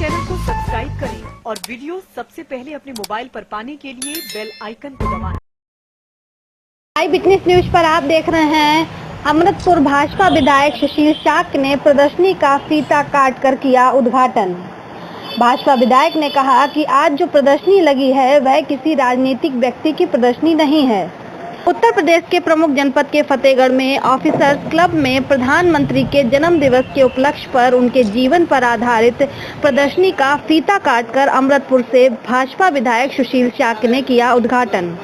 Channel को subscribe करें और वीडियो सबसे पहले अपने मोबाइल पर पाने के लिए बेल आइकन को दबाएं। आई विटनेस न्यूज पर आप देख रहे हैं। अमृतपुर भाजपा विधायक सुशील चाक ने प्रदर्शनी का फीता काट कर किया उद्घाटन। भाजपा विधायक ने कहा कि आज जो प्रदर्शनी लगी है वह किसी राजनीतिक व्यक्ति की प्रदर्शनी नहीं है। उत्तर प्रदेश के प्रमुख जनपद के फतेहगढ़ में ऑफिसर्स क्लब में प्रधानमंत्री के जन्म दिवस के उपलक्ष्य पर उनके जीवन पर आधारित प्रदर्शनी का फीता काटकर अमृतपुर से भाजपा विधायक सुशील चाक ने किया उद्घाटन।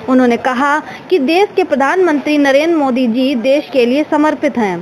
उन्होंने कहा कि देश के प्रधानमंत्री नरेंद्र मोदी जी देश के लिए समर्पित हैं।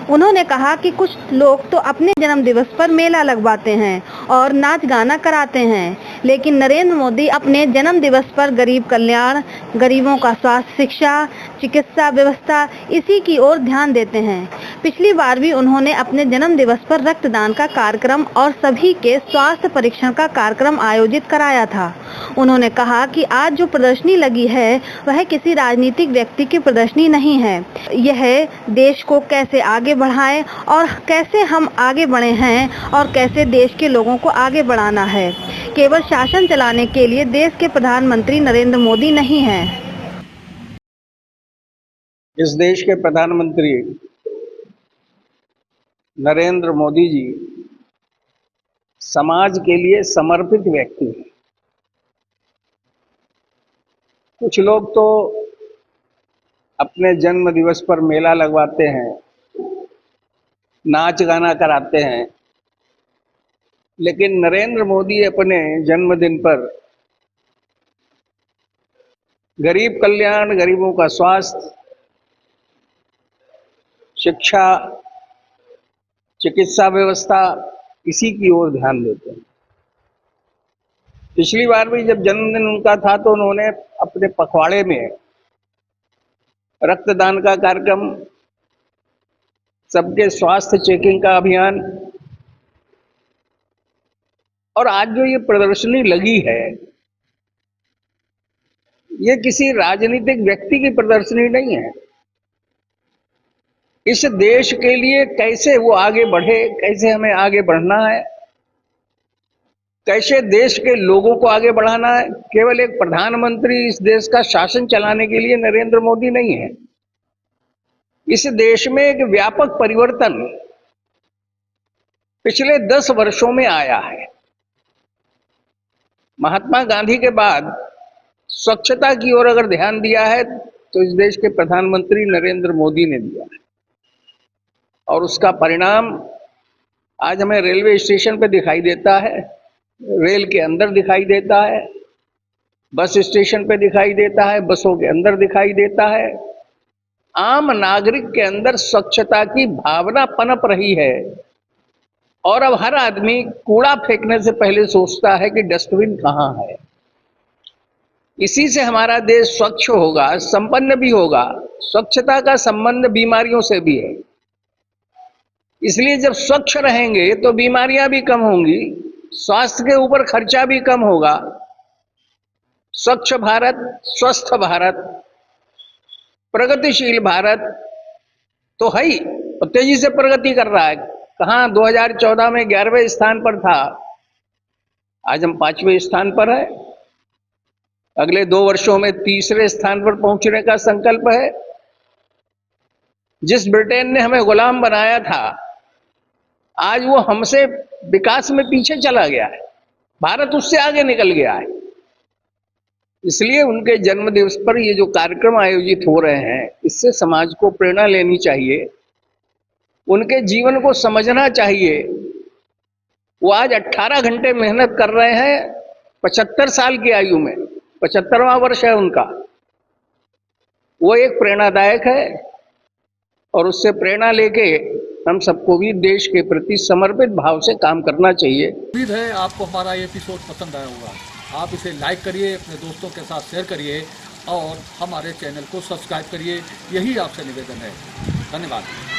उन्होंने कहा कि कुछ लोग तो अपने जन्म दिवस पर मेला लगवाते हैं और नाच गाना कराते हैं, लेकिन नरेंद्र मोदी अपने जन्म दिवस पर गरीब कल्याण, गरीबों का स्वास्थ्य, शिक्षा, चिकित्सा व्यवस्था इसी की ओर ध्यान देते हैं। पिछली बार भी उन्होंने अपने जन्म दिवस पर रक्तदान का कार्यक्रम और सभी के स्वास्थ्य परीक्षण का कार्यक्रम आयोजित कराया था। उन्होंने कहा कि आज जो प्रदर्शनी लगी है वह किसी राजनीतिक व्यक्ति की प्रदर्शनी नहीं है। यह देश को कैसे आगे बढ़ाएं और कैसे हम आगे बढ़े हैं और कैसे देश के लोगों को आगे बढ़ाना है। केवल शासन चलाने के लिए देश के प्रधानमंत्री नरेंद्र मोदी नहीं हैं। इस देश के प्रधानमंत्री नरेंद्र मोदी जी समाज के लिए समर्पित व्यक्ति हैं। कुछ लोग तो अपने जन्म दिवस पर मेला लगवाते हैं, नाच गाना कराते हैं, लेकिन नरेंद्र मोदी अपने जन्मदिन पर गरीब कल्याण, गरीबों का स्वास्थ्य, शिक्षा, चिकित्सा व्यवस्था इसी की ओर ध्यान देते हैं। पिछली बार भी जब जन्मदिन उनका था तो उन्होंने अपने पखवाड़े में रक्तदान का कार्यक्रम, सबके स्वास्थ्य चेकिंग का अभियान, और आज जो ये प्रदर्शनी लगी है ये किसी राजनीतिक व्यक्ति की प्रदर्शनी नहीं है। इस देश के लिए कैसे वो आगे बढ़े, कैसे हमें आगे बढ़ना है, कैसे देश के लोगों को आगे बढ़ाना है। केवल एक प्रधानमंत्री इस देश का शासन चलाने के लिए नरेंद्र मोदी नहीं है। इस देश में एक व्यापक परिवर्तन पिछले 10 वर्षों में आया है। महात्मा गांधी के बाद स्वच्छता की ओर अगर ध्यान दिया है तो इस देश के प्रधानमंत्री नरेंद्र मोदी ने दिया है, और उसका परिणाम आज हमें रेलवे स्टेशन पर दिखाई देता है, रेल के अंदर दिखाई देता है, बस स्टेशन पे दिखाई देता है, बसों के अंदर दिखाई देता है। आम नागरिक के अंदर स्वच्छता की भावना पनप रही है, और अब हर आदमी कूड़ा फेंकने से पहले सोचता है कि डस्टबिन कहाँ है। इसी से हमारा देश स्वच्छ होगा, संपन्न भी होगा। स्वच्छता का संबंध बीमारियों से भी है, इसलिए जब स्वच्छ रहेंगे तो बीमारियां भी कम होंगी, स्वास्थ्य के ऊपर खर्चा भी कम होगा। स्वच्छ भारत, स्वस्थ भारत, प्रगतिशील भारत तो है ही, और तेजी से प्रगति कर रहा है। कहाँ 2014 में 11वें स्थान पर था, आज हम 5वें स्थान पर है। अगले 2 वर्षों में 3रे स्थान पर पहुंचने का संकल्प है। जिस ब्रिटेन ने हमें गुलाम बनाया था, आज वो हमसे विकास में पीछे चला गया है, भारत उससे आगे निकल गया है। इसलिए उनके जन्म दिवस पर ये जो कार्यक्रम आयोजित हो रहे हैं, इससे समाज को प्रेरणा लेनी चाहिए, उनके जीवन को समझना चाहिए। वो आज 18 घंटे मेहनत कर रहे हैं 75 साल की आयु में, 75वां वर्ष है उनका। वो एक प्रेरणादायक है, और उससे प्रेरणा लेके हम सबको भी देश के प्रति समर्पित भाव से काम करना चाहिए। उम्मीद है आपको हमारा ये एपिसोड पसंद आया होगा। आप इसे लाइक करिए, अपने दोस्तों के साथ शेयर करिए और हमारे चैनल को सब्सक्राइब करिए। यही आपसे निवेदन है। धन्यवाद।